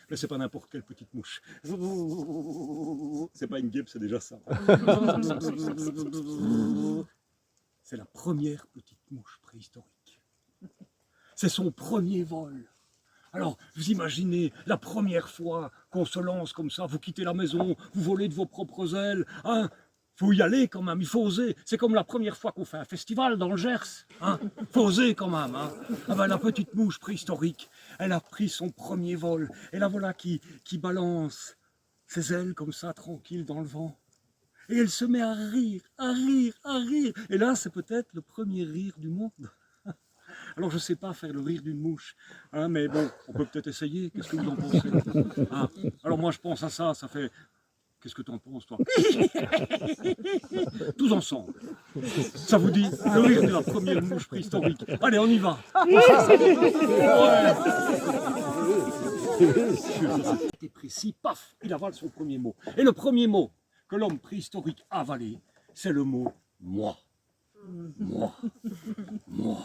Mais c'est pas n'importe quelle petite mouche. C'est pas une guêpe, c'est déjà ça. C'est la première petite mouche préhistorique. C'est son premier vol. Alors, vous imaginez la première fois qu'on se lance comme ça, vous quittez la maison, vous volez de vos propres ailes, hein? Faut y aller quand même, il faut oser. C'est comme la première fois qu'on fait un festival dans le Gers, hein? Faut oser quand même, hein? Ah ben, la petite mouche préhistorique, elle a pris son premier vol, et la voilà qui balance ses ailes comme ça, tranquille dans le vent. Et elle se met à rire, à rire, à rire. Et là, c'est peut-être le premier rire du monde. Alors, je ne sais pas faire le rire d'une mouche, hein, mais bon, on peut peut-être essayer. Qu'est-ce que vous en pensez, hein? Alors, moi, je pense à ça, ça fait... Qu'est-ce que tu en penses, toi? Tous ensemble. Ça vous dit? Le rire de la première mouche préhistorique. Allez, on y va. C'était précis, paf, il avale son premier mot. Et le premier mot que l'homme préhistorique a avalé, c'est le mot « moi ». Moi, moi,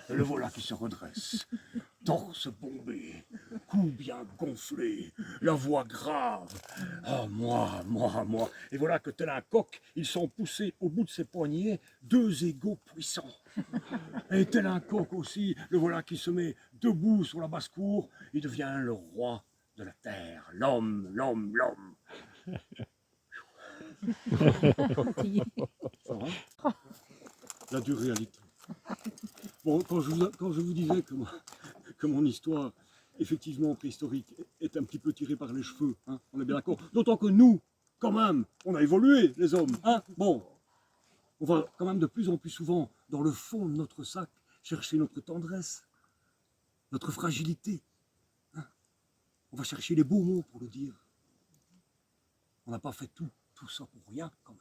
et le voilà qui se redresse, torse bombé, cou bien gonflé, la voix grave. Ah, moi, moi, moi. Et voilà que tel un coq, ils sont poussés au bout de ses poignets deux égaux puissants. Et tel un coq aussi, le voilà qui se met debout sur la basse-cour, il devient le roi de la terre, l'homme, l'homme, l'homme. Ça va? La dure réalité. Bon, quand je vous disais que mon histoire, effectivement préhistorique, est un petit peu tirée par les cheveux, hein, on est bien d'accord. D'autant que nous, quand même, on a évolué, les hommes. Hein, bon, on va quand même de plus en plus souvent, dans le fond de notre sac, chercher notre tendresse, notre fragilité. Hein. On va chercher les beaux mots pour le dire. On n'a pas fait tout ça pour rien, quand même.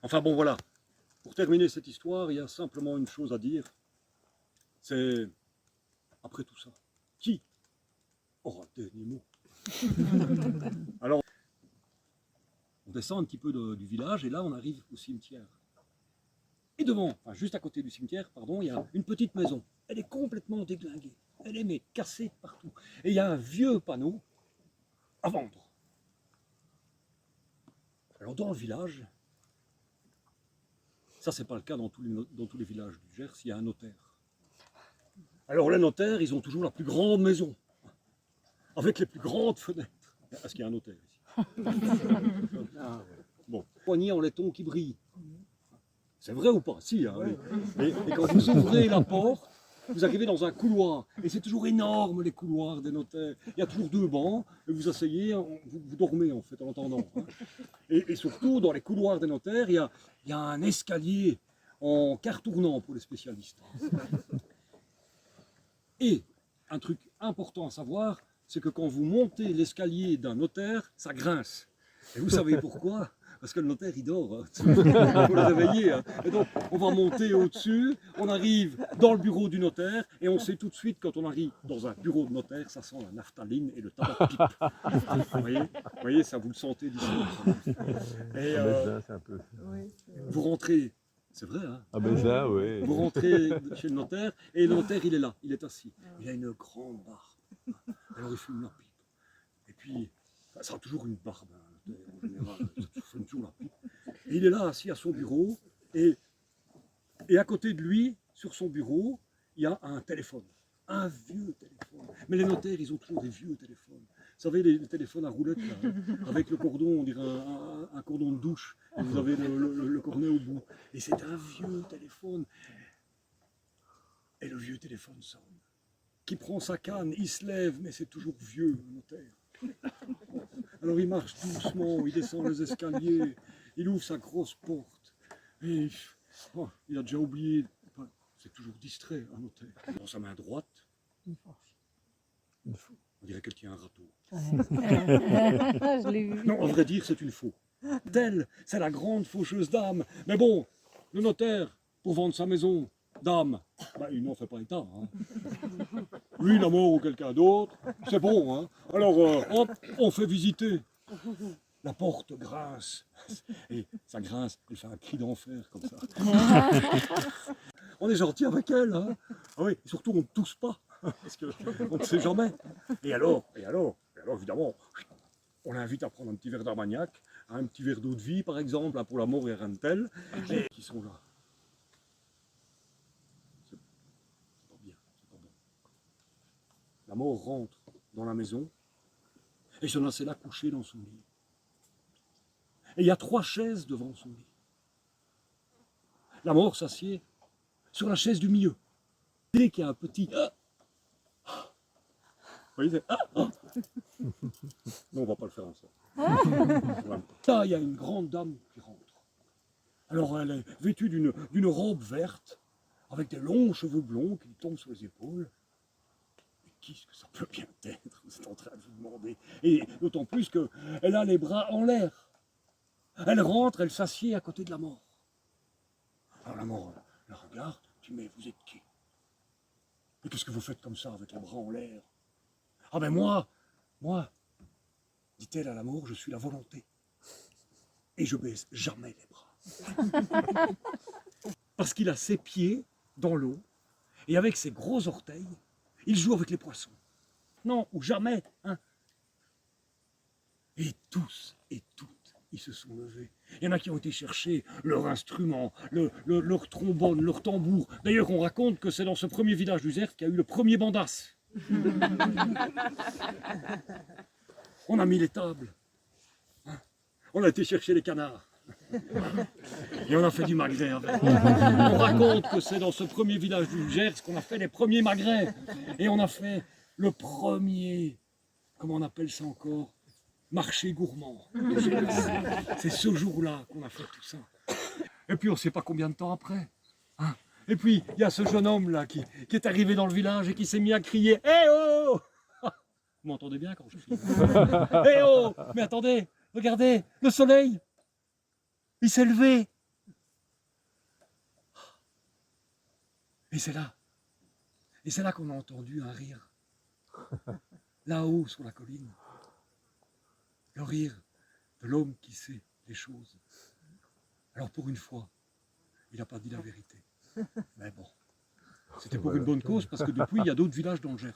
Enfin bon, voilà. Pour terminer cette histoire, il y a simplement une chose à dire. C'est, après tout ça, qui aura le dernier mot? Alors, on descend un petit peu du village et là, on arrive au cimetière. Et devant, enfin juste à côté du cimetière, pardon, il y a une petite maison. Elle est complètement déglinguée. Elle est mais cassée partout. Et il y a un vieux panneau à vendre. Alors dans le village, ça c'est pas le cas dans tous les villages du Gers, il y a un notaire. Alors les notaires, ils ont toujours la plus grande maison, avec les plus grandes fenêtres. Est-ce qu'il y a un notaire ici? Bon, poignée en laiton qui brille. C'est vrai ou pas? Si, hein, oui. Et quand vous ouvrez la porte, vous arrivez dans un couloir. Et c'est toujours énorme, les couloirs des notaires. Il y a toujours deux bancs, et vous asseyez, vous dormez en fait en attendant. Hein. Et surtout, dans les couloirs des notaires, il y a un escalier en quart tournant pour les spécialistes. Et un truc important à savoir, c'est que quand vous montez l'escalier d'un notaire, ça grince. Et vous savez pourquoi? Parce que le notaire, il dort. Hein. Faut le réveiller. Hein. Et donc, on va monter au-dessus, on arrive dans le bureau du notaire, et on sait tout de suite, quand on arrive dans un bureau de notaire, ça sent la naphtaline et le tabac de pipe. Vous voyez, ça vous le sentez d'ici. Et vous rentrez, c'est vrai, hein? Ah ben ça, oui. Vous rentrez chez le notaire, et le notaire, il est là, il est assis. Il a une grande barbe. Alors, il fume la pipe. Et puis, ça a toujours une barbe. Hein. En général, ça fume toujours la pipe. Et il est là, assis à son bureau, et à côté de lui, sur son bureau, il y a un téléphone. Un vieux téléphone. Mais les notaires, ils ont toujours des vieux téléphones. Vous savez, les téléphones à roulettes, là, avec le cordon, on dirait un cordon de douche, et vous avez le cornet au bout. Et c'est un vieux téléphone. Et le vieux téléphone sonne. Qui prend sa canne, il se lève, mais c'est toujours vieux, le notaire. Alors il marche doucement, il descend les escaliers, il ouvre sa grosse porte, et il a déjà oublié, c'est toujours distrait un notaire. Dans sa main droite, on dirait qu'elle tient un râteau. Je l'ai vu. Non, en vrai dire, c'est une faux. Telle, c'est la grande faucheuse dame. Mais bon, le notaire, pour vendre sa maison, dame, bah, il n'en fait pas état. Hein. Lui, la mort ou quelqu'un d'autre, c'est bon. Hein. Alors, hop, on fait visiter. La porte grince. Et ça grince, elle fait un cri d'enfer comme ça. On est gentil avec elle. Hein. Ah oui, et surtout, on ne tousse pas. Parce qu'on ne sait jamais. Et alors, évidemment, on l'invite à prendre un petit verre d'Armagnac, un petit verre d'eau de vie, par exemple, pour la mort et rien de tel, et qui sont là. C'est pas bien, c'est pas bon. La mort rentre dans la maison, et Jonas est là couché dans son lit. Et il y a 3 chaises devant son lit. La mort s'assied sur la chaise du milieu. Dès qu'il y a un petit... Vous voyez, non, on ne va pas le faire ensemble. Là, il y a une grande dame qui rentre. Alors, elle est vêtue d'une robe verte, avec des longs cheveux blonds qui lui tombent sur les épaules. Mais qu'est-ce que ça peut bien être? Vous êtes en train de vous demander. Et d'autant plus qu'elle a les bras en l'air. Elle rentre, elle s'assied à côté de la mort. Alors la mort la regarde, dit mais vous êtes qui? Et qu'est-ce que vous faites comme ça avec les bras en l'air? Ah ben moi, dit-elle à la mort, je suis la volonté. Et je baisse jamais les bras. Parce qu'il a ses pieds dans l'eau, et avec ses gros orteils, il joue avec les poissons. Non, ou jamais, hein. Et tous et toutes, ils se sont levés. Il y en a qui ont été chercher leur instrument, leur trombone, leur tambour. D'ailleurs, on raconte que c'est dans ce premier village du Zert qu'il y a eu le premier bandas. On a mis les tables. On a été chercher les canards. Et on a fait du magret avec. On raconte que c'est dans ce premier village du Gers qu'on a fait les premiers magrets. Et on a fait le premier, comment on appelle ça encore, marché gourmand. C'est ce jour-là qu'on a fait tout ça. Et puis on ne sait pas combien de temps après. Hein. Et puis il y a ce jeune homme là qui est arrivé dans le village et qui s'est mis à crier « Eh oh !» Vous m'entendez bien quand je crie « Eh oh ! Mais attendez, regardez, le soleil, il s'est levé. » Et c'est là qu'on a entendu un rire. Là-haut sur la colline. Le rire de l'homme qui sait les choses. Alors pour une fois, il n'a pas dit la vérité. Mais bon, c'était pour une bonne cause parce que depuis, il y a d'autres villages dans le Gers.